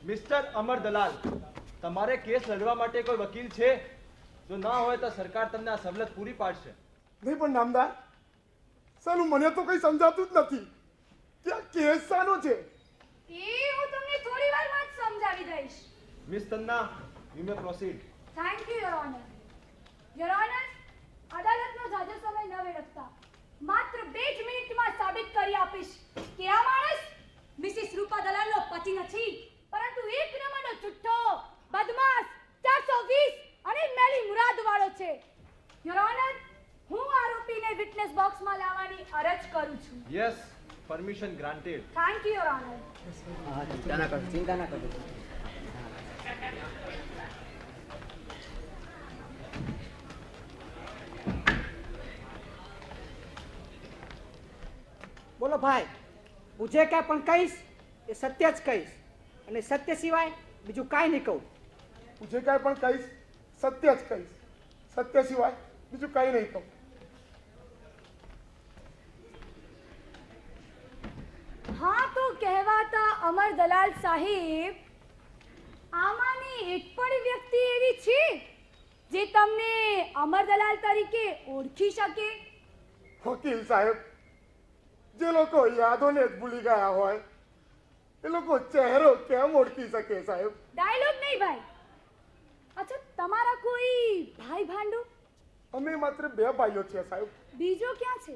Mister Amar દલાલ, તમારે case લડવા માટે કોઈ વકીલ છે? જો ના હોય તો સરકાર તમને આ સવલત પૂરી પાડશે. નહીં પણ નામદાર, સાલું મને તો કંઈ સમજાતું જ નથી કે આ કેસ શાનો છે. એ હું તમને થોડી વારમાં જ સમજાવી દઈશ. Miss Tanna, you may proceed. Thank you your honour. Your honour, અદાલતનો જાજો સમય ન વેડફતા માત્ર 2 જ મિનિટમાં સાબિત કરી આપીશ કે આ માણસ મિસિસ રૂપા દલાલનો પતિ નથી, પરંતુ એક નંબરનો ચુઠ્ઠો, બદમાશ, 420 અને મેલી મુરાદ વાળો છે. યોર ઓનર, હું આરોપીને વિટનેસ બોક્સમાં લાવવાની અરજ કરું છું. Yes, permission granted. Thank you your honour. ચિંતા ના કરો. બોલો ભાઈ, પૂછે કે પણ કહીશ એ સત્ય જ કહીશ, અને સત્ય સિવાય બીજું કાંઈ નહીં કહું. પૂછે કાંઈ પણ કહીશ, સત્ય જ કહીશ, સત્ય સિવાય બીજું કંઈ નહીં કહું. હા તો કહેવાતા અમર દલાલ સાહેબ, આમાંની એક પણ વ્યક્તિ એવી છે જે તમને અમર દલાલ તરીકે ઓળખી શકે? વકીલ સાહેબ, જે લોકો યાદોને જ ભૂલી ગયા હોય એ લોકો ચહેરો કેમ ઓળખી શકે સાહેબ? ડાયલોગ નહીં ભાઈ. અચ્છા, તમારા કોઈ ભાઈ ભાંડુ? અમે માત્ર 2 ભાઈઓ છીએ સાહેબ. બીજો ક્યાં છે?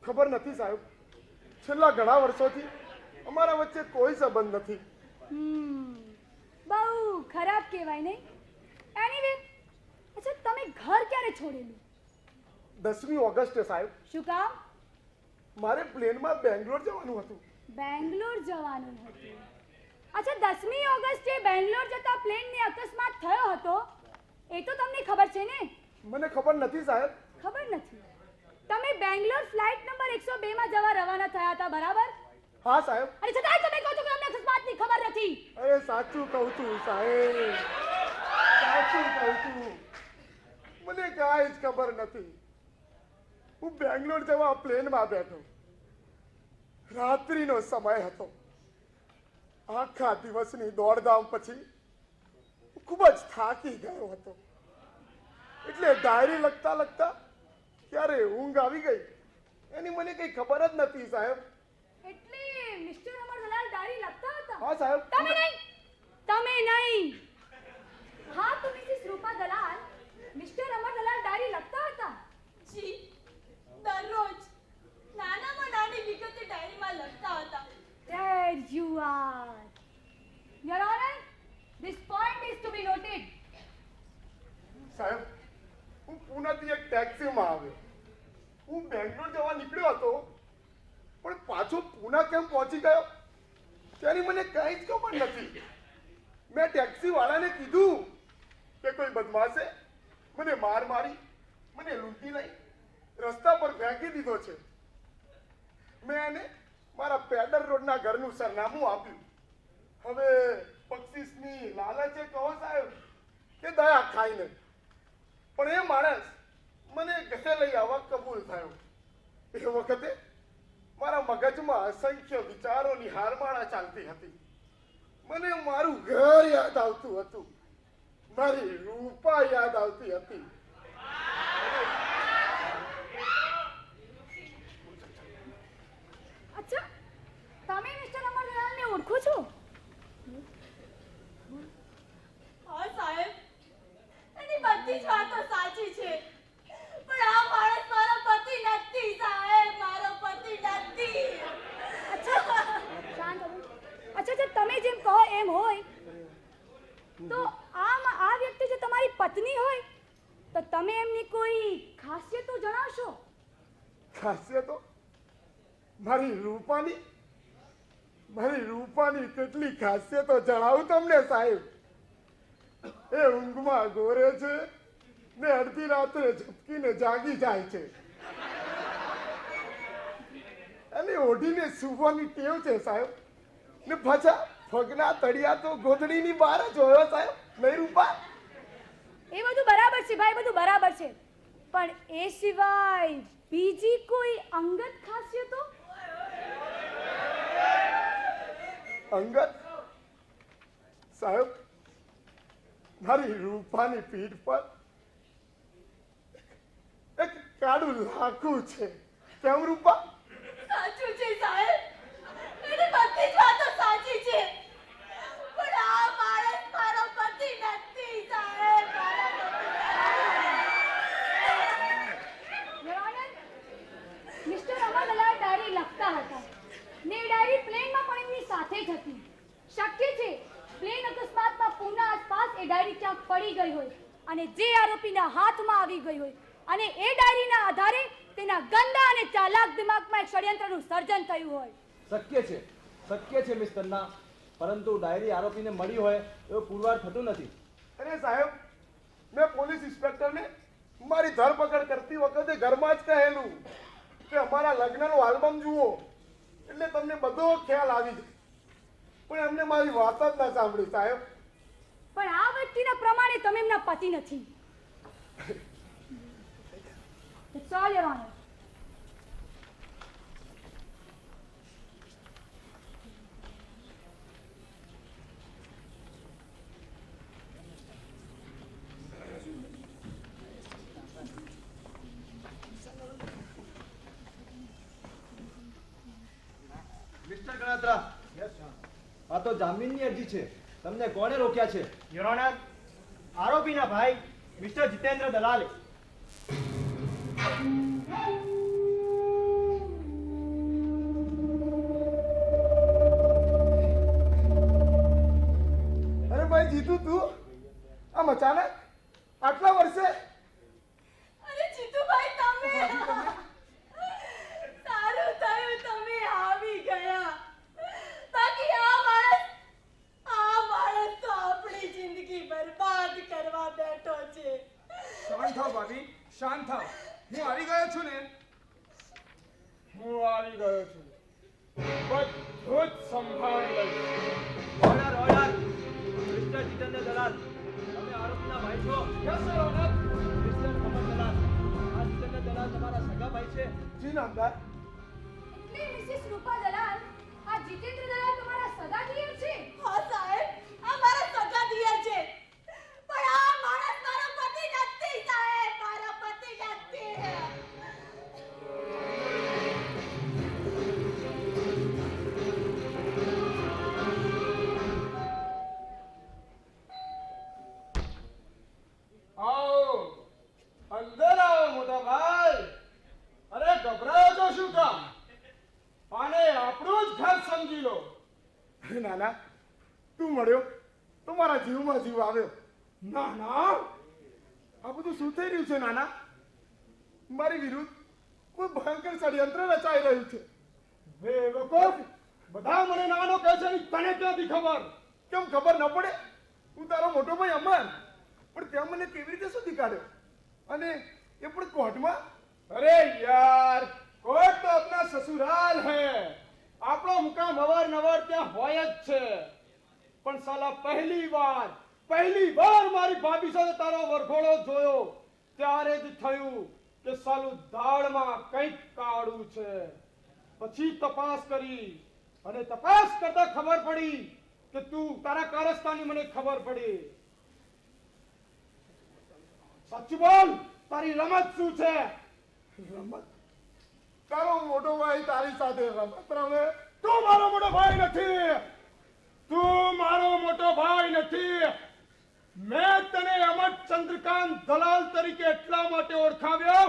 ખબર નથી સાહેબ. છેલ્લા ઘણા વર્ષોથી અમારા વચ્ચે કોઈ સંબંધ નથી. બહુ ખરાબ કહેવાય નહીં? એનીવે, અચ્છા તમે ઘર ક્યારે છોડેલું? 10મી ઓગસ્ટે સાહેબ. શું કામ? મારે પ્લેનમાં બેંગ્લોર જવાનું હતું. બેંગ્લોર જવાનું હતું? અચ્છા, 10મી ઓગસ્ટે બેંગ્લોર જતા પ્લેનને અકસ્માત થયો હતો એ તો તમને ખબર છે ને? મને ખબર નથી સાહેબ. ખબર નથી? તમે બેંગ્લોર ફ્લાઇટ નંબર 102 માં જવા રવાના થયા હતા, બરાબર? હા સાહેબ. અને છતાંય તમે કહો છો કે અમને અકસ્માતની ખબર નથી. અરે સાચું કહું છું સાહેબ, સાચું કહું છું. મને કાંઈ જ ખબર નથી. હું બેંગ્લોર જવા પ્લેનમાં બેઠો. રાત્રિનો સમય હતો. આખા દિવસની દોડધામ પછી ખૂબ જ થાકી ગયો હતો. એટલે ડાયરી લખતા લખતા ક્યારે ઊંઘ આવી ગઈ એની મને કઈ ખબર જ નથી સાહેબ. એટલે મિસ્ટર અમર દલાલ ડાયરી લખતા હતા? હા સાહેબ. તમે નહીં, તમે નહીં. હા તો મિસિસ રૂપા દલાલ, મિસ્ટર અમર દલાલ ડાયરી લખતા હતા? જી, દરરોજ નાનામાં નાની વિગતે ડાયરીમાં લખતા હતા. There you are. Your Honor, this point is to be noted. સાહેબ, હું પુનાથી એક ટેક્સીમાં આવ્યો. હું બેંગ્લોર જવા નીકળ્યો હતો, પણ પાછો પુના કેમ પહોંચી ગયો તેની મને કંઈ જ ખબર નથી. મેં ટેક્સી વાળાને કીધું કે કોઈ બદમાશે મને માર મારી મને લૂંટી લઈ રસ્તા પર ફેંકી દીધો છે. મેં એને મારા પેડર રોડના ઘરનું સરનામું આપ્યું. હવે બક્ષિસની લાલચે કહો સાહેબ કે દયા ખાઈને, પણ એ માણસ મને ઘરે લઈ આવવા કબૂલ થયો. એ વખતે મારા મગજમાં અસંખ્ય વિચારોની હારમાળા ચાલતી હતી. મને મારું ઘર યાદ આવતું હતું, મારી રૂપા યાદ આવતી હતી. અચ્છા, તમે મિસ્ટર અમર દલાલને ઓળખો છો? હા સાહેબ, એની બધી જ વાતો સાચી છે, પણ આ માણસ મારો પતિ નથી સાહેબ, મારો પતિ નથી. અચ્છા, શાંત રહો. અચ્છા, પત્ની હોય તો તમે એમની કોઈ ખાસિયતો જણાવશો? ખાસિયતો? મારી રૂપાની કેટલી ખાસિયતો જણાવું તમને સાહેબ. એ ઊંઘમાં ગોરે છે ને અડધી રાત્રે ઝપકીને જાગી જાય છે અને ઓઢીને સૂવાની ટેવ છે સાહેબ. ને પાછા પગના તળિયા તો ગોદડીની બહાર જ હોય સાહેબ. નહીં રૂપા? એ બધું બરાબર છે ભાઈ, બધું બરાબર છે, પણ એ સિવાય બીજી કોઈ અંગત ખાસિયતો? અંગત? સાહેબ, મારી રૂપાની પીઠ પર એક કાળું લાખું છે. કેમ રૂપા? સાચું છે સાહેબ, એની બધી જ વાતો સાચી છે, પણ આ માણસ મારો પતિ નથી સાહેબ, મારો પતિ Your Honor, mister Amar Dalal diary લખતા હતા ને એ ડાયરી પ્લેનમાં પણ એમની સાથે જ હતી. શક્ય છે પ્લેન અકસ્માતમાં પૂના આસપાસ એ ડાયરી ક્યાંક પડી ગઈ હોય અને જે આરોપીના હાથમાં આવી ગઈ હોય અને એ ડાયરીના આધારે તેના ગંદા અને ચાલાક દિમાગમાં એક ષડયંત્રનું સર્જન થયું હોય. શક્ય છે મિસ્ટર ના, પરંતુ ડાયરી આરોપીને મળી હોય એવું પુરવાર થતું નથી. અરે સાહેબ, મેં પોલીસ ઇન્સ્પેક્ટરને મારી ધરપકડ કરતી વખતે ઘરમાં જ કહેલું કે અમારા લગ્નનો આલ્બમ જુઓ એટલે તમને બધો ખ્યાલ આવી જાય, પણ એમને મારી વાત જ ના સાંભળી સાહેબ. પણ આ વ્યક્તિના પ્રમાણે તમે એમના પતિ નથી. That's all, Your Honor. Mister Ganatra, આ તો જામીનની અરજી છે. તમને કોણે રોક્યા છે? યોર ઓનર, આરોપીના ભાઈ મિસ્ટર જીતેન્દ્ર દલાલે. અરે ભાઈ જીતુ, તું આમ અચાનક આટલા વર્ષે? અરે જીતુભાઈ, તમે સારું થયું તમે આવી ગયા, બાકી આ માણસ તો આપણી જિંદગી બરબાદ કરવા બેઠો છે. શાંત થાવ ભાભી, શાંત થાવ. હું આવી ગયો છું ને, બધું જ સંભાળી લઈશ. ઓર્ડર. મિસ્ટર જીતેન્દ્ર દલાલ, તમે આરોપીના ભાઈ છો? Yes sir honour. Mister Amar Dalal, આ જીતેન્દ્ર દલાલ તમારા સગા ભાઈ છે? જી નામદાર. એટલે મિસિસ રૂપા દલાલ, આ જીતેન્દ્ર દલાલ તમારા સગા દિયર છે? હા સાહેબ, આ મારા સગા દિયર છે, પણ આ માણસ મારો પતિ નથી સાહેબ, મારો પતિ નથી. આવો, અંદર આવો મોટા ભાઈ. અરે ગભરાયો છો શું કામ? આને આપણું જ ઘર સમજી લો. અરે નાના, તું મળ્યો તો મારા જીવમાં જીવ આવ્યો. ના ના, આ બધું શું થઈ રહ્યું છે નાના? મારી વિરુદ્ધ કોઈ ભયંકર ષડયંત્ર રચાઈ રહ્યું છે. બેવકૂફ, બધા મને નાનો કહે છે ને તને ક્યાંથી ખબર? કેમ ખબર ન પડે? હું તારો મોટો ભાઈ અમર, પણ ત્યાં મને કેવી રીતે શોધી કાઢ્યો? અને એ પણ કોર્ટમાં? अरे यार, कोर्ट तो अपना ससुराल है. આપણો મુકામ અવારનવાર ત્યાં હોય જ છે, પણ સાલા પહેલી વાર મારી ભાભી સાથે તારો વરઘોડો જોયો ત્યારે જ થયું કે સાલું દાળમાં કંઈક કાળું છે. પછી તપાસ કરી અને તપાસ કરતા ખબર પડી કે તું તારા કારસ્તાની મને ખબર પડી. સાચું બોલ, તારી રમત શું છે? રમત? તારો મોટો ભાઈ તારી સાથે રમત રમે? તું મારો મોટો ભાઈ નથી. મેં તને અમર ચંદ્રકાંત દલાલ તરીકે એટલા માટે ઓળખાવ્યો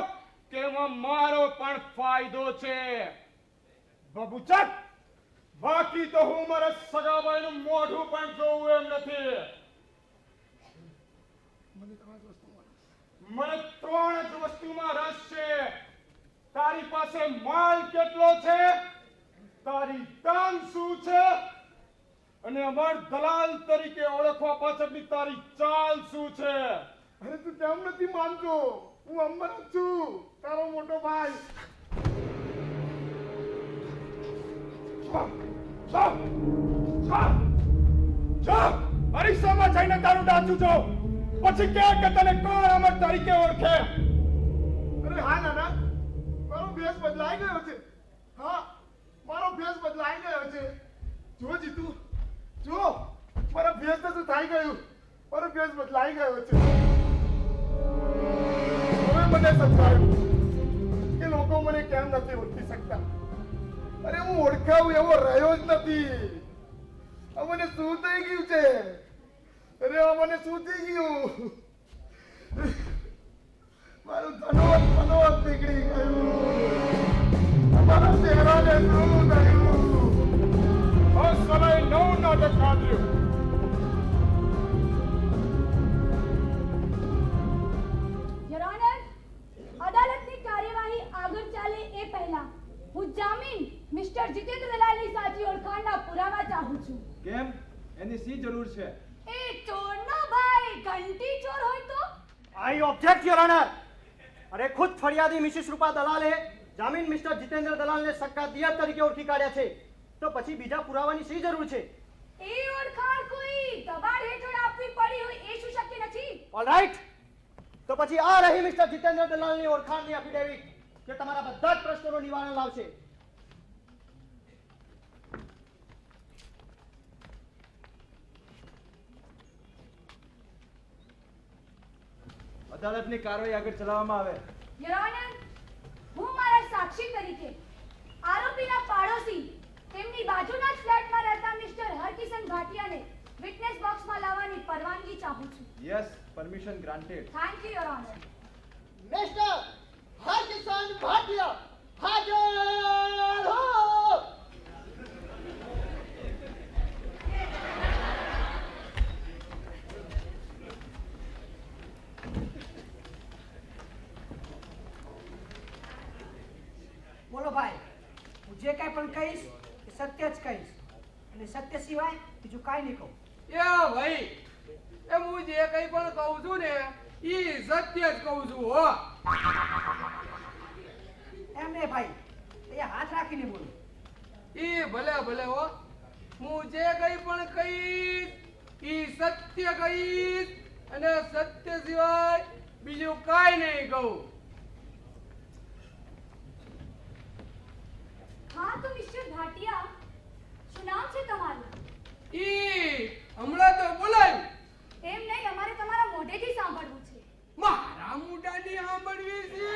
કે એમાં મારો પણ ફાયદો છે. બબુચક, બાકી તો હું મારા સગાભાઈનું મોઢું પણ જોઉં એમ નથી. મને મને 3 જ વસ્તુમાં રસ છે. તારી પાસે માલ કેટલો છે, તારી ટાંગ શું છે, અને અમર દલાલ તરીકે ઓળખવા પાછળની તારી ચાલ શું છે. અરે તું કેમ નથી માનતો? હું અમર જ છું, તારો મોટો ભાઈ. પરીક્ષામાં જઈને તારું ડાચું જો, પછી કે તને કોણ અમર તરીકે ઓળખે. અરે હા નાના, મારો ભેસ બદલાઈ ગયો છે. હા, મારો ભેસ બદલાઈ ગયો છે. જો જીતુ, જો મારા ભેસ તો શું થઈ ગયું. મારો ભેસ બદલાઈ ગયો છે. હવે મને સમજાયું કે લોકો મને કેમ નથી ઓળખી શકતા. અરે હું ઓળખાવું એવો રહ્યો જ નથી. આ મને શું થઈ ગયું છે? અરે આ મને શું થઈ ગયું? મારું ધનોત નીકળી ગયું. મારા ચહેરાને શું થયું? આ સમય નવું નાટક કાઢ્યું. યોર ઓનર, અદાલતની કાર્યવાહી આગળ ચાલે એ પહેલા હું જામીન મિસ્ટર જીતેન્દ્ર દલાલની સાચી ઓળખાણના પુરાવા ચાહું છું. કેમ? એની શી જરૂર છે? એ ચોરનો ભાઈ ઘંટી ચોર હોય તો? I object your honour. अरे खुद फरियादी मिसेस रूपा दलाले जामीन मिस्टर जितेंद्र दलाल ने सक्कादियत तरीके ओळखी काढ्या છે, તો પછી બીજા પુરાવાની શી જરૂર છે? એ ઓળખાણ કોઈ દબાણ હેઠળ આપવી પડી હોય એ શું શક્ય નથી? ઓલરાઈટ, તો પછી આ રહી મિસ્ટર જીતેન્દ્ર દલાલની ઓળખાણની એફિડેવિટ, જે તમારા બધા જ પ્રશ્નોનું નિવારણ લાવશે. અદાલતની કાર્યવાહી આગળ ચલાવવામાં આવે. યોર ઓનર, હું મારા સાક્ષી તરીકે આરોપીના પાડોશી તેમની બાજુના જ ફ્લેટમાં રહેતા મિસ્ટર હરકિશન ભાટિયાને વિટનેસ બોક્સમાં લાવવાની પરવાનગી ચાહું છું. Yes, permission granted. Thank you your honour. Mister Harkishan Bhatia હાજર હો. બોલો ભાઈ, હું જે કાંઈ પણ કહીશ એ સત્ય જ કહીશ, અને સત્ય સિવાય બીજું કાંઈ નહીં કહું. એ ભાઈ, એ હું જે કઈ પણ કહું છું ને ઈ સત્ય જ કહું છું હો. એમ નહીં ભાઈ, એ હાથ રાખીને બોલો. ઈ ભલે ભલે હો, હું જે કઈ પણ કહીશ ઈ સત્ય કહીશ, અને સત્ય સિવાય બીજું કાંઈ નહીં કહું. હા તો મિસ્ટર ભાટિયા, શું નામ છે તમારું? ઈ હમણાં તો બોલાય. એમ નહીં, અમારે તમારા મોઢેથી સાંભળવું છે. મારા મોઢાની સાંભળવી છે?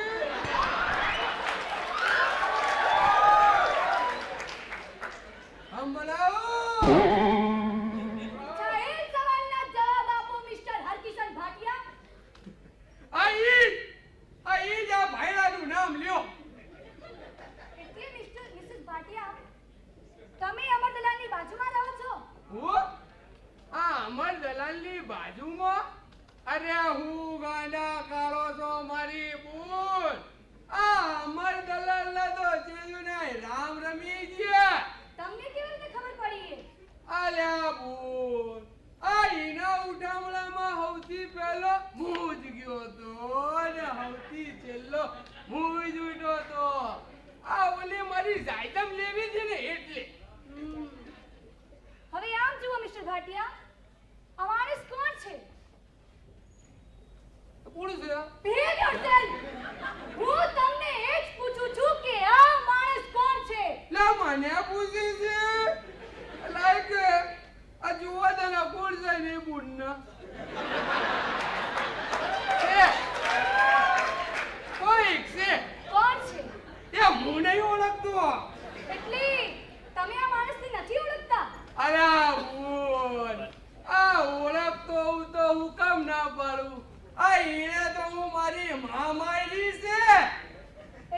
સંભળાવો. જાહેર સવાલના જવાબ આપો મિસ્ટર હરકિશન ભાટિયા. આ ઈ જ આ ભાઈડાનું નામ લ્યો. એટલે મિસિસ ભાટિયા, તમે અમર દલાલની બાજુમાં રહો છો? હું આ અમર દલાલની બાજુમાં? અરે હું ગાંડા કાળો છો મારી બૂન. આ અમર દલાલના તો જેયુને રામ રમી ગયા. તમને કેવી રીતે ખબર પડી એ? આલ્યા બૂન, આ ઈના ઉઠામણામાં સૌથી પહેલો હું જ ગયો તો, અને સૌથી છેલ્લો હું જ ઉઠ્યો તો. આ ઓલી મારી જાયદમ લેવી છે ને એટલે. હવે આમ જુઓ મિસ્ટર ભાટિયા, આ માણસ કોણ છે? કોણ છે? Behave yourself. હું તમને એ જ પૂછું છું કે આ માણસ કોણ છે? લા મને પૂછી છે લાઈક આ જુઓ તને કોણ છે ને બુનના કોઈક છે. કોણ છે? એ હું નહીં ઓળખતો. એટલે તમે આ માણસને નથી ઓળખતા? અરે બોલ, આ ઓળખતો હું તો હું કામ ના પાડું. આ ઈને તો હું મારી મામાયલી છે.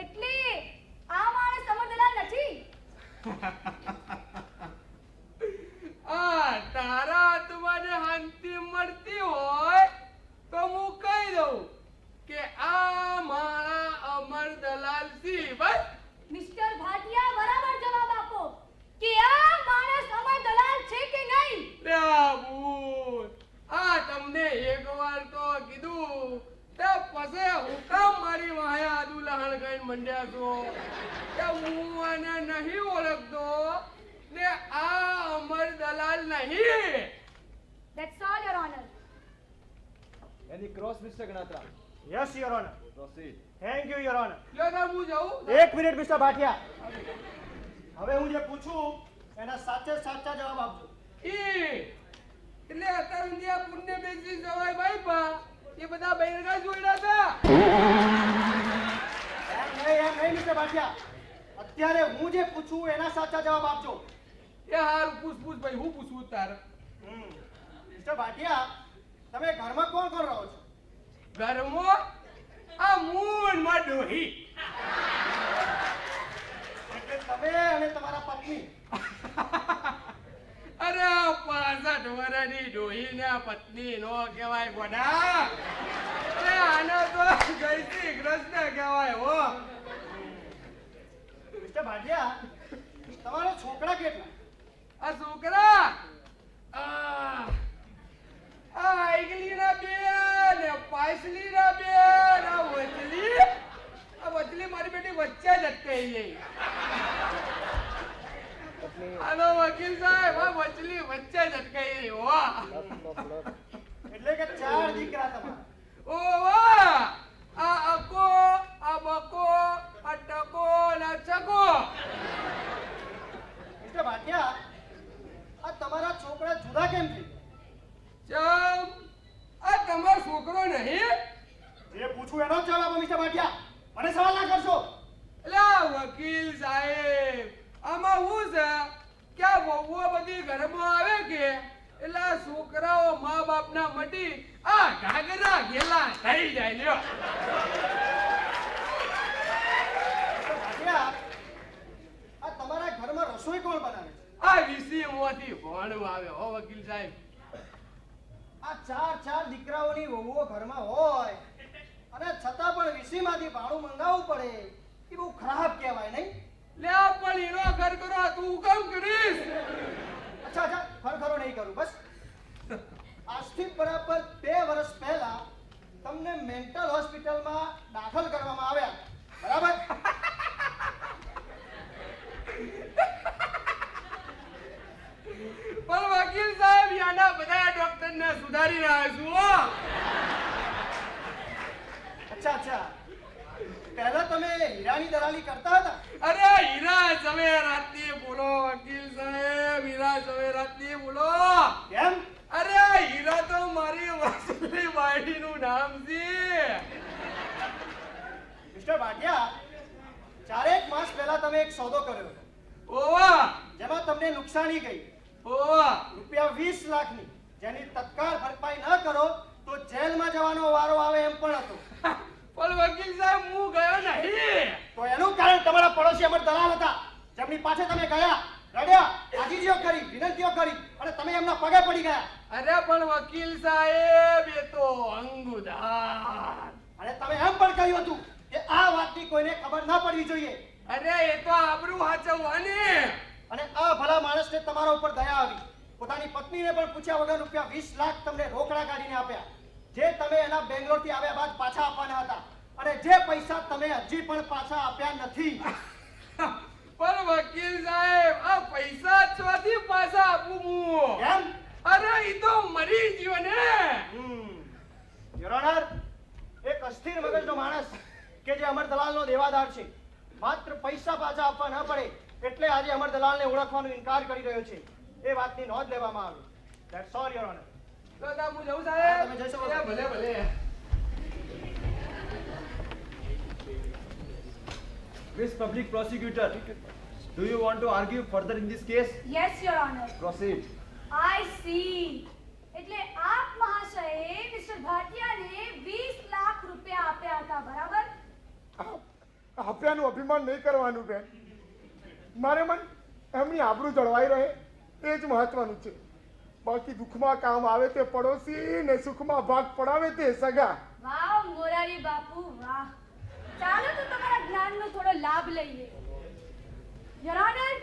એટલે આ માણસ અમર દલાલ નથી? આ તારા આત્માને શાંતિ મળતી હોય તો હું કીધું તે પછી હું કામ મારી વાહે આદુ લહણ કઈ મંડ્યા છો કે હું આને નહીં ઓળખતો ને આ અમર દલાલ નહીં. That's all, Your Honor. Any cross mister Ganatra. Yes your honour. Proceed. Thank you your honour. લ્યો તાર હું જાઉં. એક મિનિટ મિસ્ટર ભાટિયા, હવે હું જે પૂછું એના સાચે સાચા જવાબ આપજો. એટલે અત્યાર સુધી આ પુણ્ય બેસી જવાય ભાઈ પા એ બધા બૈરગા જોડ્યા હતા. એમ નહીં મિસ્ટર ભાટિયા, અત્યારે હું જે પૂછું એના સાચા જવાબ આપજો. એ હારું પૂછ ભાઈ, હું પૂછું તાર. મિસ્ટર ભાટિયા, તમે ઘરમાં કોણ કોણ રહો છો? ઘરમાં આ મૂન માં ડોહી. એટલે તમે અને તમારા પત્ની. અરે 65 વર્ષની ડોહી ને પત્ની નો કહેવાય ગોડા. અરે આનો તો જય શ્રી કૃષ્ણ કહેવાય હો. મિસ્ટર ભાટિયા, તમારા છોકરા કેટલા? આ છોકરા આ આગલી ના બે ને પાછલી ના બે આ વચલી મારી બેટી વચ્ચે જ અટકાઈ ગઈ. હાલો વકીલ સાહેબ, આ વચલી વચ્ચે જ અટકાઈ ગઈ હો. એટલે કે 4 દીકરા તમારા. ઓ વાહ, આ અકો, આ બકો, આ ટકો ને આ ચકો. મિસ્ટર ભાટિયા, આ તમારા છોકરા જુદા કેમ થઈ? ચમ આ તમારો છોકરો નહીં? જે પૂછું એનો જ જવાબ આપો મિસ્ટર ભાટિયા, મને સવાલ ના કરશો. અલા વકીલ સાહેબ, આમાં શું છે કે આ વહુઓ બધી ઘરમાં આવે કે એટલે આ છોકરાઓ મા બાપના મટી આ ઘાઘરા ઘેલા થઈ જાય લ્યો. ભાટિયા, આ તમારા ઘરમાં રસોઈ કોણ બનાવે છે? આ વિસીમાંથી ભણું આવે હો વકીલ સાહેબ. આ 4 દીકરાઓની વહુઓ ઘરમાં હોય અને છતાં પણ વીસીમાંથી ભાડું મંગાવવું પડે, એ બહુ ખરાબ કહેવાય નહીં? લે પણ એનો ઘર કરો તું કેમ કરીશ? અચ્છા ખરો નહીં કરું. બસ આજથી બરાબર 2 વર્ષ પહેલા તમને મેન્ટલ હોસ્પિટલમાં દાખલ કરવામાં આવ્યા, બરાબર? પણ વકીલ સાહેબ યાના બધા ડોક્ટરને સુધારી રહ્યા છું હો. અચ્છા પહેલા તમે હીરાની દલાલી કરતા હતા? અરે હીરા ઝવેરાતની બોલો વકીલ સાહેબ, હીરા ઝવેરાતની બોલો. કેમ? અરે હીરા તો મારી વસલી વાડીનું નામ છે. મિસ્ટર ભાટિયા, 4 માસ પહેલા તમે એક સોદો કર્યો હતો ઓવા જેમાં તમને નુકસાની ગઈ ઓવા રૂપિયા 20 લાખની, જેની તત્કાળ ભરપાઈ ન કરો તો જેલમાં જવાનો વારો આવે એમ પણ હતો. પણ વકીલ સાહેબ હું ગયો નહીં. તો એનું કારણ તમારા પડોશી અમર દલાલ હતા, જેમની પાસે તમે ગયા, રડ્યા, આજીજીઓ કરી, વિનંતીઓ કરી અને તમે એમના પગે પડી ગયા. અરે પણ વકીલ સાહેબ એ તો અંગુદાર. અને તમે એમ પણ કહ્યું હતું કે આ વાતની કોઈને ખબર ન પડવી જોઈએ. અરે એ તો આબરૂ હાચવવાની. અને આ ભલા માણસને તમારા ઉપર દયા આવી, પોતાની પત્નીને પણ પૂછ્યા વગર રૂપિયા 20 લાખ તમને રોકડા કાઢીને આપ્યા, જે તમે એના બેંગ્લોરથી આવ્યા બાદ પાછા આપવાના હતા, અને જે પૈસા તમે હજી પણ પાછા આપ્યા નથી. પણ વકીલ સાહેબ આ પૈસા ચોથી પાછા આપું હું? કેમ? અરે ઈ તો મરી ગયો ને. યોર ઓનર, એક અસ્થિર મગજનો માણસ કે જે અમર દલાલનો દેવાદાર છે, માત્ર પૈસા પાછા આપવા ન પડે એટલે આજે અમર દલાલને ઓળખવાનો ઇનકાર કરી રહ્યો છે. એ વાતની નોંધ લેવામાં આવે. That's all your honour. તો તા હું જઉં સાહેબ. તમે જઈ શકો છો. એ ભલે ભલે. Miss Public Prosecutor, do you want to argue further in this case? Yes, Your Honor. Proceed. I see. એટલે આપ મહાશયે મિસ્ટર ભાટિયાને 20 લાખ રૂપિયા આપ્યા હતા, બરાબર? આપ્યાનું અભિમાન નહીં કરવાનું બેન. મારે મન એમની આબરૂ જળવાઈ રહે એ જ મહત્વનું છે. બાકી દુઃખમાં કામ આવે તે પડોશી ને સુખમાં ભાગ પડાવે તે સગા. વાહ મોરારી બાપુ વાહ. ચાલો તો તમારા જ્ઞાનનો થોડો લાભ લઈએ. યોર ઓનર,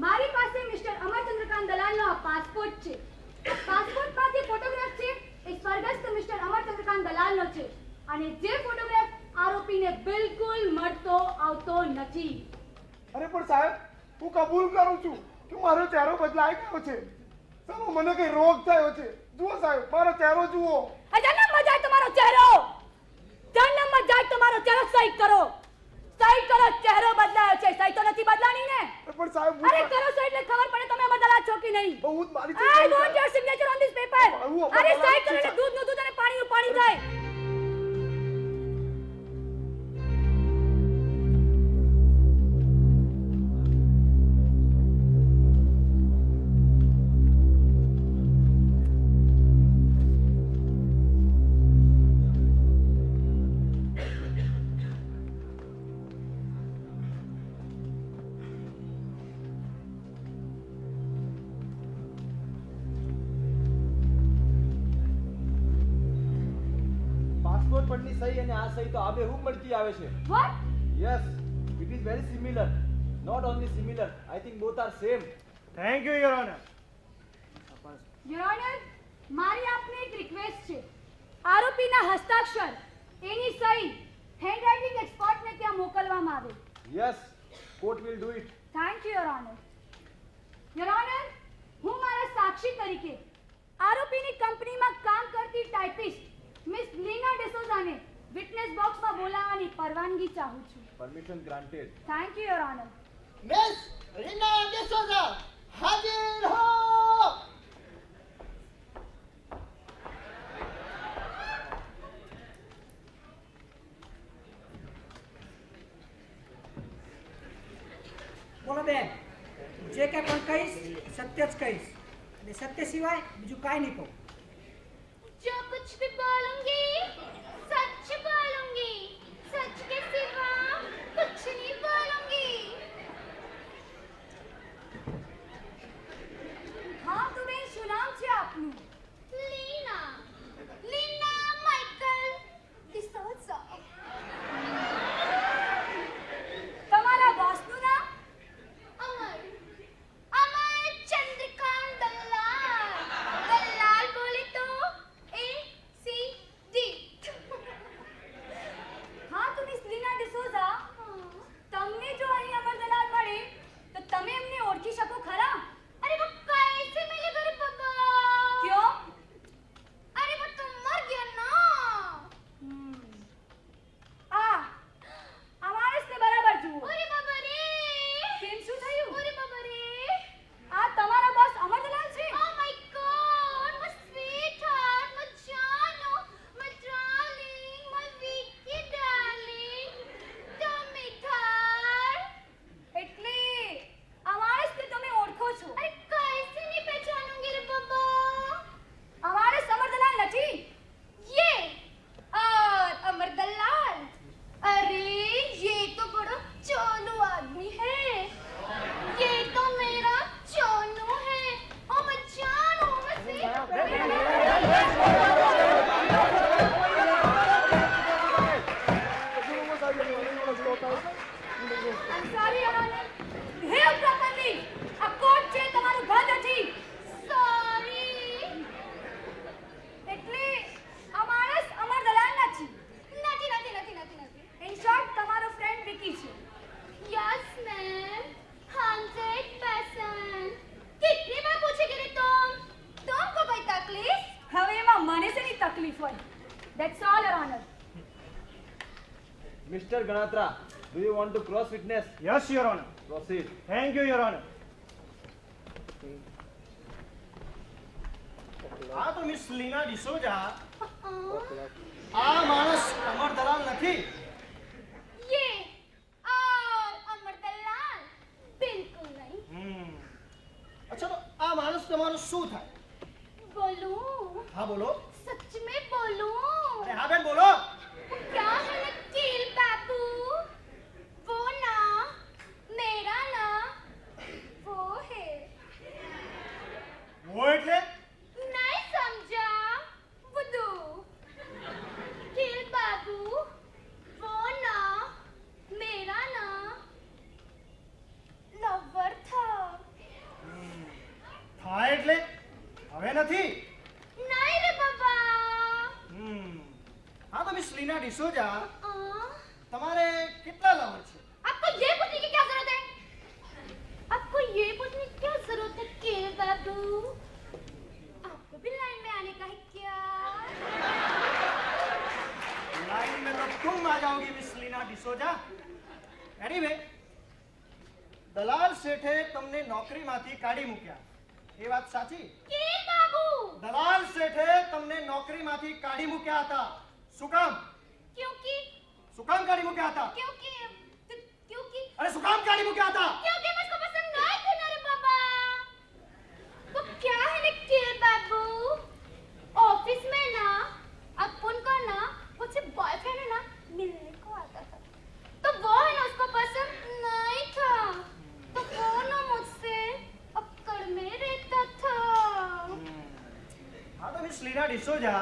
મારી પાસે મિસ્ટર અમરચંદ્રકાંત દલાલનો આ પાસપોર્ટ છે. પાસપોર્ટમાંથી ફોટોગ્રાફ છે એ સ્વર્ગસ્થ મિસ્ટર અમરચંદ્રકાંત દલાલ દલાલનો છે અને જે ફોટોગ્રાફ આરોપીને બિલકુલ મળતો આવતો નથી. અરે પણ સાહેબ, હું કબૂલ કરું છું કે મારો ચહેરો બદલાઈ ગયો છે. ચાલો, મને કઈ રોગ થયો છે. જુઓ સાહેબ, મારો ચહેરો જુઓ. જન્મમાં જાય તમારો ચહેરો, જન્મમાં જાય તમારો ચહેરો સહી કરો, સહી કરો. ચહેરો બદલાયો છે, સહી તો નથી બદલાની ને. પણ સાહેબ, અરે કરો સહી એટલે ખબર પડે તમે અમર દલાલ છો કે નહીં. બહુ જ મારી I want your signature on this paper. અરે સહી કરો એટલે દૂધનું દૂધ અને પાણીનું પાણી થાય. પાસપોર્ટ પરની સહી અને આ સહી તો આબેહૂબ મળતી આવે છે. What? Yes, it is very similar. Not only similar, I think both are same. Thank you your honour. Your Honor, મારી આપને એક રિક્વેસ્ટ છે. આરોપીના હસ્તાક્ષર, એની સહી હેન્ડરાઇટિંગ એક્સપર્ટને ત્યાં મોકલવામાં આવે. Yes, court will do it. Thank you your honour. Your honour, હું મારા સાક્ષી તરીકે આરોપીની કંપનીમાં કામ કરતી ટાઈપિસ્ટ મિસ લીના ડિસોઝાને વિટનેસ બોક્સમાં બોલાવવાની પરવાનગી ચાહું છું. Permission granted. Thank you your honour. Miss Reena D'Souza હાજર હો. બોલો બેન, જે કાંઈ પણ કહીશ સત્ય જ કહીશ અને સત્ય સિવાય બીજું કાંઈ નહીં કહું. जो कुछ भी बोलूंगी सच बोलूंगी, सच के सिवा कुछ नहीं बोलूंगी. हाँ तो बेन, શું નામ છે આપનું? લીના. લીના માઇકલ ડિસોઝા. તમારા બોસનું નામ? અમર. અમર ચંદ્રકાંત દલાલ. દલાલ બોલે તો ACD. હા તો મિસ લીના ડિસોઝા, તમને જો અહીં અમર દલાલ મળે તો તમે એમને ઓળખી શકો ખરા? अरे वो कैसे मिले मेरे पापा? क्यों? अरे वो तो मर गया ना. અમારે બરાબર જુઓ. અરે બાબા રે. કેમ શું થયું? અરે બાબા રે. આ તમારો બોસ અમર દલાલ છે? Oh my God, my sweetheart, my જાનો, my darling, my Vicky darling, તમે થાર. એટલે આ માણસને તમે ઓળખો છો? અરે कैसे नहीं पहचानूंगी रे पापा? हमारे अमर दलाल नहीं, ये और अमर दलाल. अरे ये तो बड़ा चोलू आदमी है. ये तो मेरा चोनू है. ओ मैं जानू मैं I'm sorry, Your Honor. Behave properly. A court છે, તમારું ઘર નથી. Sorry. એટલે આ માણસ અમર દલાલ નથી. નથી નથી નથી નથી નથી. In short, તમારો ફ્રેન્ડ વિકી છે. Yes, ma'am. 100%. कितनी बार पूछेगी रे तुम? तुमको कोई तकलीफ? હવે એમાં મને શેની તકલીફ હોય? That's all, Your Honor. Mister Ganatra, do you want to cross witness? Yes your honour. Proceed. Thank you your honour. આ તો મિસ લીના ડિસોઝા, આ માણસ અમર દલાલ નથી. ये और अमर दलाल बिल्कुल नहीं. અચ્છા, તો આ માણસ તમારો શું થાય? बोलूं? હા બોલો. सच में बोलूं? અરે હા બેન બોલો. क्या है नकील बाबू? वो ना मेरा ना वो है. वो એટલે नहीं समझा? बुद्धू. મિસ લીના ડિસોજા, हाँ? તમારે કેટલા લવર છે? आपको ये पूछने की क्या जरूरत है? आपको ये पूछने की क्या जरूरत है के बाबू? आपको भी लाइन में आने का है क्या? लाइन में तो तुम आ जाओगी मिस लीना डिसोजा. एनीवे, દલાલ શેઠે તમને નોકરીમાંથી કાઢી મૂક્યા, એ વાત સાચી? के बाबू? દલાલ શેઠે તમને નોકરીમાંથી કાઢી મૂક્યા હતા. શું કામ? क्योंकि શું કામ કાઢી મૂક્યા હતા? क्योंकि અરે શું કામ કાઢી મૂક્યા હતા? क्योंकि मुझको पसंद नहीं थे ना रे बाबा. वो क्या है ना के बाबू, ऑफिस में ना अपन को ना मुझसे बॉयफ्रेंड है ना मिलने को आता था, तो वो है ना उसको पसंद नहीं था, तो वो ना मुझसे अक्कड़ में रहता था. હા તો મિસ લીના ડિસોજા,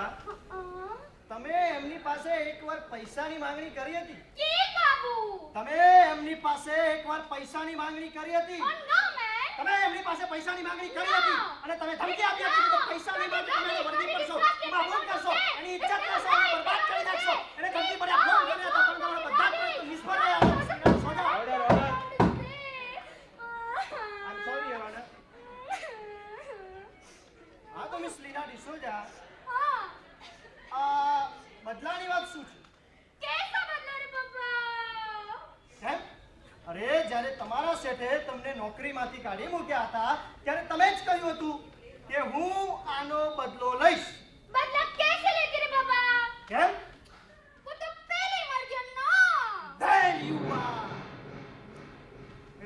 हाँ? તમે એમની પાસે એકવાર પૈસાની માંગણી કરી હતી? के बाबू? તમે એમની પાસે એકવાર પૈસાની માંગણી કરી હતી? Oh no man. તમે એમની પાસે પૈસાની માંગણી કરી હતી અને તમે ધમકી આપી હતી કે પૈસાની માંગણી તમે એને વર્દી પડશો, એમાં ભોગ કરશો, એની ઇજ્જત લેશો, એને બરબાદ કરી નાખશો. એને ધમકી પડ્યા, ફોન કર્યા હતા, પણ તમારા બધા પ્રયત્નો નિષ્ફળ રહ્યા. સોજા, order order. I am sorry your honour. હા તો મિસ લીના ડિસોજા, हाँ? આ બદલાની વાત શું છે? कैसा बदला रे पापा? કેમ? અરે જ્યારે તમારા શેઠે તમને નોકરીમાંથી કાઢી મૂક્યા હતા ત્યારે તમે જ કહ્યું હતું કે હું આનો બદલો લઈશ. बदला कैसे लेते रे पापा? કેમ? वो तो पहले ही मर गया ना. There you are.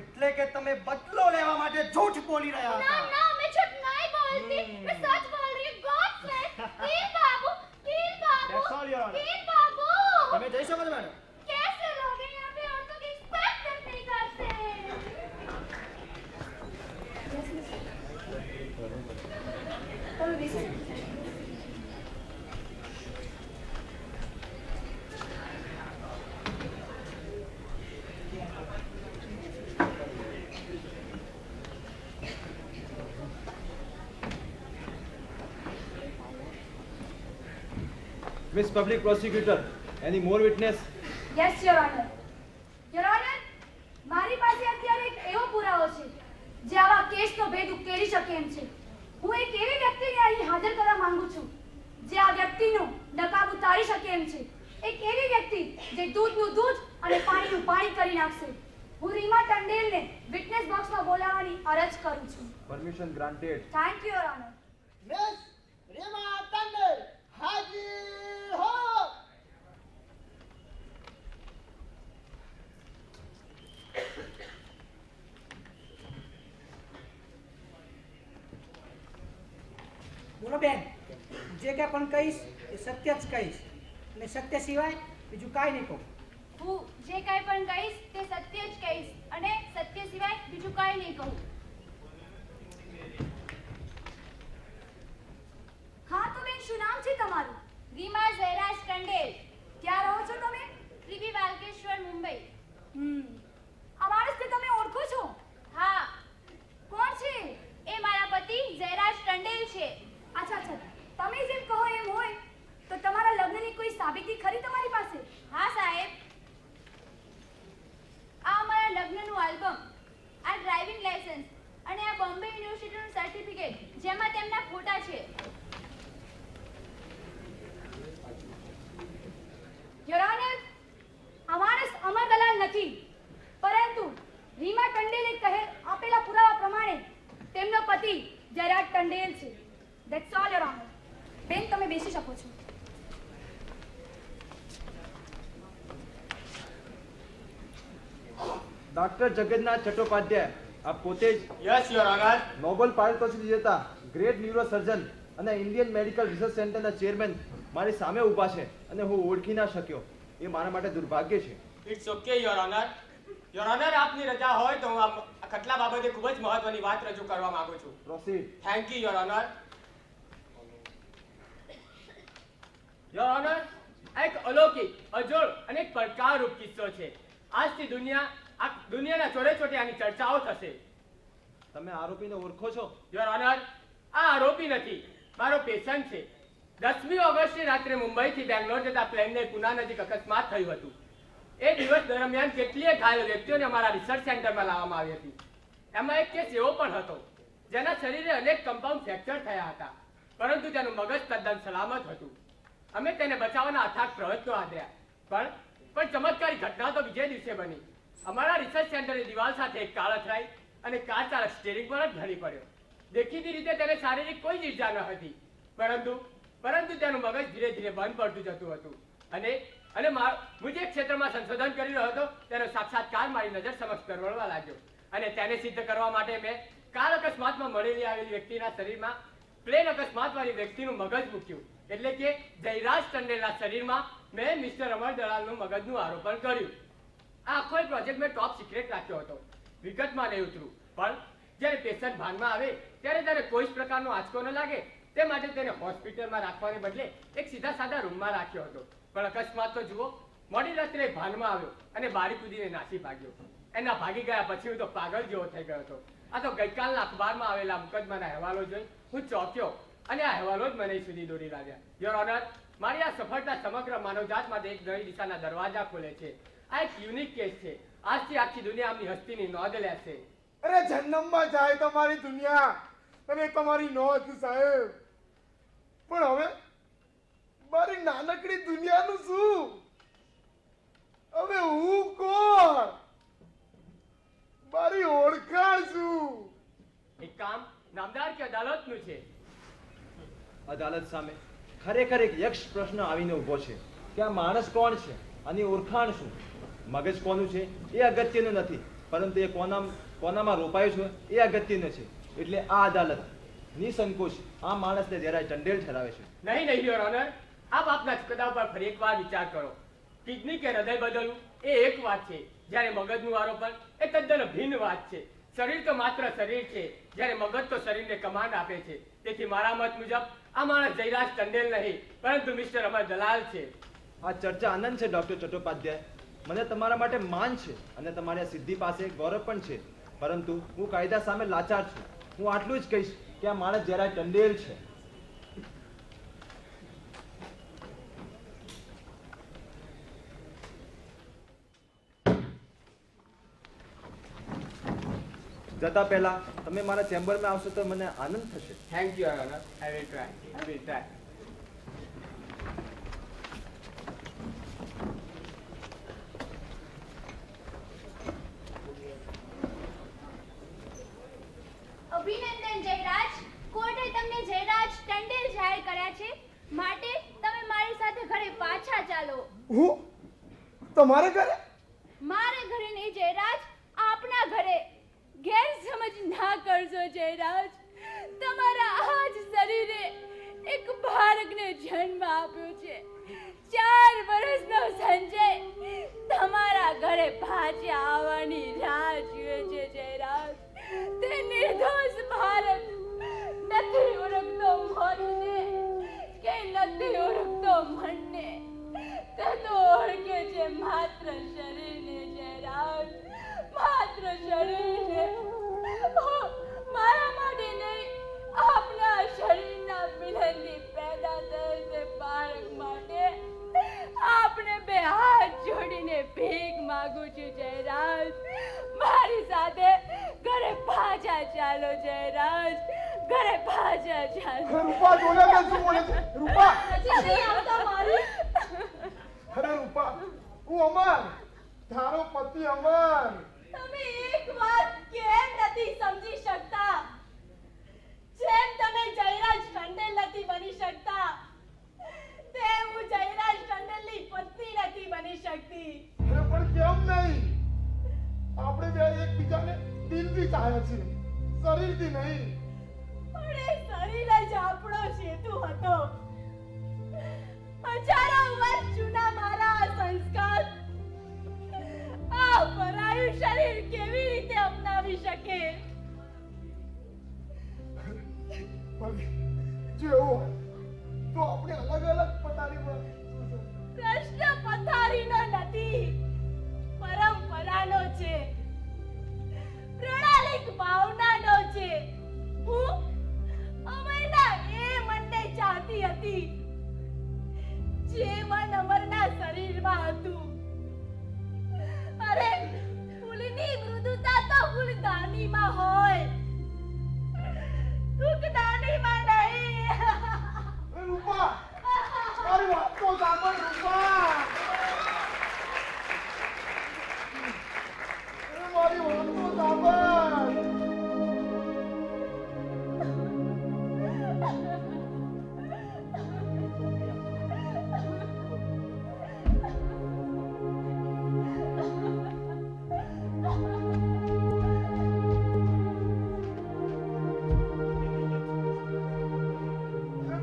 એટલે કે તમે બદલો લેવા માટે જૂઠ બોલી રહ્યા ना હતા. ना मैं झूठ नहीं बोलती, मैं सच बोल रही हूँ. गॉड से कीर बाबू, कीर बाबू, That's all, Your Honor. कीर बाबू. તમે જઈ શકો છો મેડમ. कैसे लोग हैं यहाँ पे औरतों की रिस्पेक्ट तक नहीं करते. Miss Public Prosecutor, any more witness? Yes your honour. Your honour, મારી પાસે અત્યારે એક એવો પુરાવો છે જે આવા કેસનો ભેદ ઉકેલી શકે એમ છે. હું એક એવી વ્યક્તિને અહીં હાજર કરવા માંગુ છું જે આ વ્યક્તિનું નકાબ ઉતારી શકે એમ છે. એક એવી વ્યક્તિ જે દૂધનું દૂધ અને પાણીનું પાણી કરી નાખશે. હું રીમા ટંડેલને વિટનેસ બોક્સમાં બોલાવવાની અરજ કરું છું. Permission granted. Thank you your honour. Miss Reema Tandel હાજર હો. બોલો બેન, જે કાંઈ પણ કહીશ એ સત્ય જ કહીશ અને સત્ય સિવાય બીજું કાંઈ નહીં કહું. હું જે કાંઈ પણ કહીશ તે સત્ય જ કહીશ અને સત્ય સિવાય બીજું કાંઈ નહીં કહું. હા તો બેન, શું નામ છે તમારું? રીમા જયરાજ ટંડેલ. ક્યાં રહો છો તમે? પ્રીવી વાલકેશ્વર, મુંબઈ. આ માણસને તમે ઓળખો છો? હા. કોણ છે? એ મારા પતિ જયરાજ ટંડેલ છે. અચ્છા અચ્છા, તમે જેમ કહો એમ હોય તો તમારા લગ્નની કોઈ સાબિતી ખરી તમારી પાસે? હા સાહેબ, આ અમારા લગ્નનું આલ્બમ, આ ડ્રાઇવિંગ લાયસન્સ અને આ બોમ્બે યુનિવર્સિટીનું સર્ટિફિકેટ જેમાં તેમના ફોટા છે. યોર ઓનર, આ માણસ અમર દલાલ નથી, પરંતુ રીમા ટંડેલે આપેલા પુરાવા પ્રમાણે તેમનો પતિ જયરાજ ટંડેલ છે. That's all your honour. બેન, તમે બેસી શકો છો. ડોક્ટર જગન્નાથ ચટ્ટોપાધ્યાય, આપ પોતે જ યસ યોર ઓનર. નોબેલ પારિતોષિક વિજેતા, ગ્રેટ ન્યુરોસર્જન અને ઇન્ડિયન મેડિકલ રિસર્ચ સેન્ટરના ચેરમેન મારી સામે ઊભા છે અને હું ઓળખી ના શક્યો, એ મારા માટે દુર્ભાગ્ય છે. It's okay your honour. Your honour, આપની રજા હોય તો હું આ ખટલા બાબતે ખૂબ જ મહત્વની વાત રજૂ કરવા માંગુ છું. Proceed. Thank you your honour. Your honour, આ એક અલૌકિક, અજોડ અને એક પડકારરૂપ કિસ્સો છે. આજથી દુનિયાના ચોરે ચોટે આની ચર્ચાઓ થશે. તમે આરોપીને ઓળખો છો? યોર ઓનર, આ આરોપી નથી, મારો પેશન્ટ છે. 10મી ઓગસ્ટની રાત્રે મુંબઈથી બેંગ્લોર જતા પ્લેનને પુના નજીક અકસ્માત થયું હતું. એ દિવસ દરમિયાન કેટલીય ઘાયલ વ્યક્તિઓને અમારા રિસર્ચ સેન્ટરમાં લાવવામાં આવી હતી. એમાં એક કેસ એવો પણ હતો જેના શરીરે અનેક કમ્પાઉન્ડ ફ્રેક્ચર થયા હતા, પરંતુ તેનું મગજ તદ્દન સલામત હતું. અમે તેને બચાવવાના અથાગ પ્રયત્નો આદર્યા, પણ ચમત્કારી ઘટના તો બીજે દિવસે બની. અમારા રિસર્ચ સેન્ટરની દિવાલ સાથે એક કાર અથડાઈ અને કાર ચાલક સ્ટીયરિંગ પર જ ઢળી પડ્યો. દેખીતી રીતે તેને શારીરિક કોઈ જ ઈજા ન હતી, પરંતુ તેનું મગજ ધીરે ધીરે બંધ પડતું જતું હતું. અને હું જે ક્ષેત્રમાં સંશોધન કરી રહ્યો હતો તેનો સાક્ષાત્કાર મારી નજર સમક્ષ કરવડવા લાગ્યો. અને તેને સિદ્ધ કરવા માટે મેં કાર અકસ્માતમાં મળેલી આવેલી વ્યક્તિના શરીરમાં પ્લેન અકસ્માતવાળી વ્યક્તિનું મગજ મૂક્યું. એટલે કે જયરાજ ટંડેલના શરીરમાં મેં મિસ્ટર અમર દલાલનું મગજનું આરોપણ કર્યું. આ આખો પ્રોજેક્ટ મેં ટોપ સિક્રેટ રાખ્યો હતો. વિગતમાં નહીં ઉતરું, પણ જ્યારે પેશન્ટ ભાનમાં આવે ત્યારે તેને કોઈ જ પ્રકારનો આંચકો ન લાગે તે માટે તેને હોસ્પિટલમાં રાખવાને બદલે એક સીધા સાદા રૂમમાં રાખ્યો હતો. પણ અકસ્માત તો જુઓ, મોડી રાત્રે ભાનમાં આવ્યો અને બારી કૂદીને નાસી ભાગ્યો. એના ભાગી ગયા પછી હું તો પાગલ જેવો થઈ ગયો હતો. આ તો ગઈકાલના અખબારમાં આવેલા મુકદ્દમાના અહેવાલો જોઈ હું ચોંક્યો અને આ અહેવાલો જ મને સુધી દોરી લાવ્યા. યોર ઓનર, મારી આ સફળતા સમગ્ર માનવજાત માટે એક નવી દિશાના દરવાજા ખોલે છે. આ એક યુનિક કેસ છે. આજથી આખી દુનિયા આમની હસ્તીની નોંધ લેશે. અરે જન્મમાં જાય તમારી દુનિયા અને તમારી નોંધ સાહેબ, પણ હવે મારી નાનકડી દુનિયાનું શું? હવે હું કોણ? મારી ઓળખાણ શું? એક કામ નામદાર કે અદાલતનું છે. અદાલત સામે ખરેખર એક યક્ષ પ્રશ્ન આવીને ઊભો છે કે આ માણસ કોણ છે, આની ઓળખાણ શું? મગજ કોનું છે એ અગત્યનું નથી, પરંતુ એ કોનામાં રોપાયું છે એ અગત્યનું છે. એટલે આ અદાલત નિસંકોચ આ માણસને જયરાજ ટંડેલ ઠરાવે છે. નહીં યોર ઓનર, આપ આપના ચુકાદા પર ફરી એકવાર વિચાર કરો. કિડની કે હૃદય બદલવું એ એક વાત છે, જ્યારે મગજનું આરોપણ એ તદ્દન ભિન્ન વાત છે. શરીર તો માત્ર શરીર છે, જ્યારે મગજ તો શરીરને કમાન્ડ આપે છે. તેથી મારા મત મુજબ આ માણસ જયરાજ ટંડેલ નહીં, પરંતુ મિસ્ટર અમર દલાલ છે. આ ચર્ચા આનંદ છે ડોક્ટર ચટ્ટોપાધ્યાય. મને તમારા માટે માન છે અને તમારી આ સિદ્ધિ પાસે ગૌરવ પણ છે, પરંતુ હું કાયદા સામે લાચાર છું. હું આટલું જ કહીશ કે આ માણસ જયરાજ ટંડેલ છે. જતા પહેલા તમે મારા ચેમ્બરમાં આવશો તો મને આનંદ થશે. Thank you your honour. I will try. અભિનંદન જયરાજ. કોર્ટે તમને જયરાજ ટંડેલ જાહેર કર્યા છે, માટે તમે મારી સાથે ઘરે પાછા ચાલો. હું તમારે ઘરે? મારે ઘરે નહીં જયરાજ, આપના ઘરે. ગેરસમજ ના કરજો જયરાજ. તમારા આ જ શરીરે એક બાળકને જન્મ આપ્યો છે. 4 વર્ષનો સંજય તમારા ઘરે પાછા આવવાની રાહ જુએ છે જયરાજ. તે નિર્દોષ બાળક નથી ઓળખતો મોતને કે નથી ઓળખતો મનને. તે તો ઓળખે છે માત્ર શરીરને જયરાજ, માત્ર શરીરને. મારા માટે નહીં, આપના શરીરના મિલનથી પેદા થયેલ તે બાળક માટે આપને 2 હાથ જોડીને ભીખ માંગુ છું જયરાજ. મારી સાથે ઘરે પાછા ચાલો જયરાજ, ઘરે પાછા ચાલો. રૂપા જોડે કે શું બોલે છે? રૂપા! હજી નહીં આવતા મારી. અરે રૂપા, હું અમર, તારો પતિ અમર. તમે એક વાત કેમ નથી સમજી શકતા? જેમ તમે જયરાજ ટંડેલ નથી બની શકતા, તેમ હું જયરાજ ટંડેલની પત્ની નથી બની શકતી. અરે પણ કેમ નહીં? આપણે બે એકબીજાને દિલથી ચાહ્યા છીએ, શરીરથી નહીં. પણ એ શરીર જ આપણો સેતુ હતો. હજારો વર્ષ જૂના મારા આ સંસ્કાર આ પરાયું શરીર કેવી રીતે અપનાવી શકે? જો એવું હોય તો આપણે અલગ અલગ પથારીમાં. પ્રશ્ન પથારીનો નથી, પરંપરાનો છે, પ્રણાલિક ભાવનાનો છે. દાનીમાં હોય, દુઃખદાનીમાં નહીં. એ રૂપા, મારી વાત તો સાંભળ રૂપા. એ મારી વાત તો સાંભળ.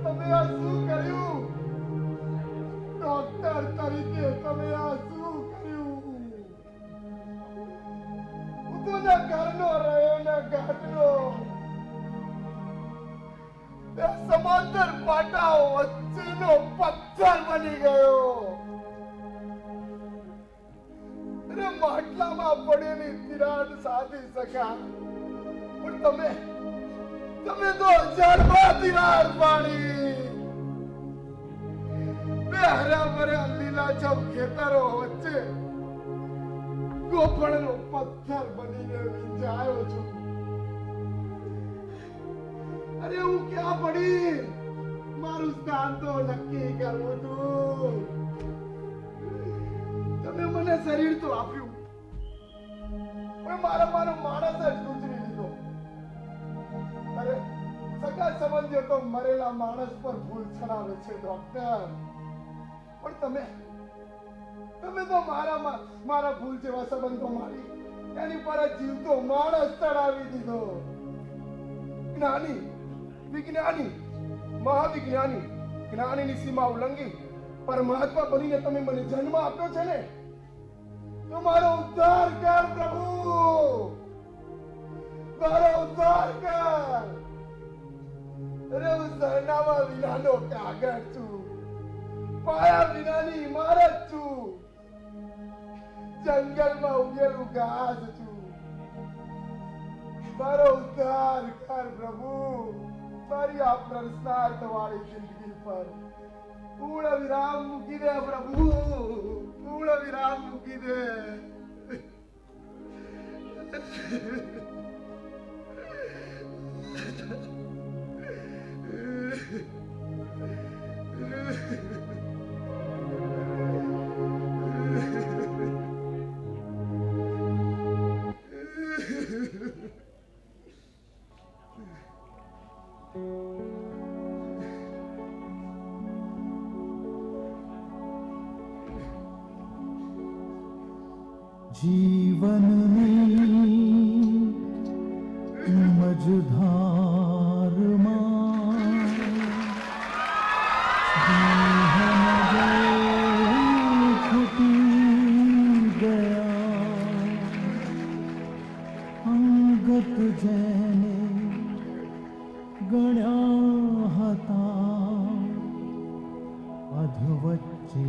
તમે આ શું કર્યું? ડોક્ટર તરીકે તમે આ શું કર્યું? હું તો ના ઘરનો રહ્યો ના ઘાટનો. બે સમાંતર પાટાઓ વચ્ચેનો પથ્થર બની ગયો. અરે માટલામાં પડેલી તિરાડ સાધી શકા, પણ તમે તો જળમાં તિરાડ પાડી. બે હરાભરા લીલાછમ ખેતરો વચ્ચે ગોફણનો પથ્થર બનીને વિંજાયો છું. અરે હું ક્યાં પડી? મારું સ્થાન તો નક્કી કરવું હતું. તમે મને શરીર તો આપ્યું, પણ મારો માણસ જ ગુજરી લીધો. અરે સગા સંબંધીઓ તો મરેલા માણસ પર ભૂલ છણાવે છે ડોક્ટર, પણ તમે તો મારા ભૂલ જેવા સંબંધો મારી એની પર જીવતો માણસ ચડાવી દીધો. જ્ઞાની, વિજ્ઞાની, મહાવિજ્ઞાની, જ્ઞાનીની સીમા ઉલ્લંઘી પરમાત્મા બનીને તમે મને જન્મ આપ્યો છે ને, તો મારો ઉદ્ધાર કર પ્રભુ, મારો ઉદ્ધાર કર. અરે હું સરનામા વિનાનો કાગળ છું, પાયા વિનાની ઇમારત છું, જંગલમાં ઉગેલું ઘાસ છું. મારો ઉદ્ધાર કર પ્રભુ. મારી આ પ્રશ્નાર્થ વાળી જિંદગી પર પૂર્ણ વિરામ મૂકી દે પ્રભુ, પૂર્ણ વિરામ મૂકી દે. जीवन में मझधार छुटी गया अंगत जैने गण्या હતા અધવચ્ચે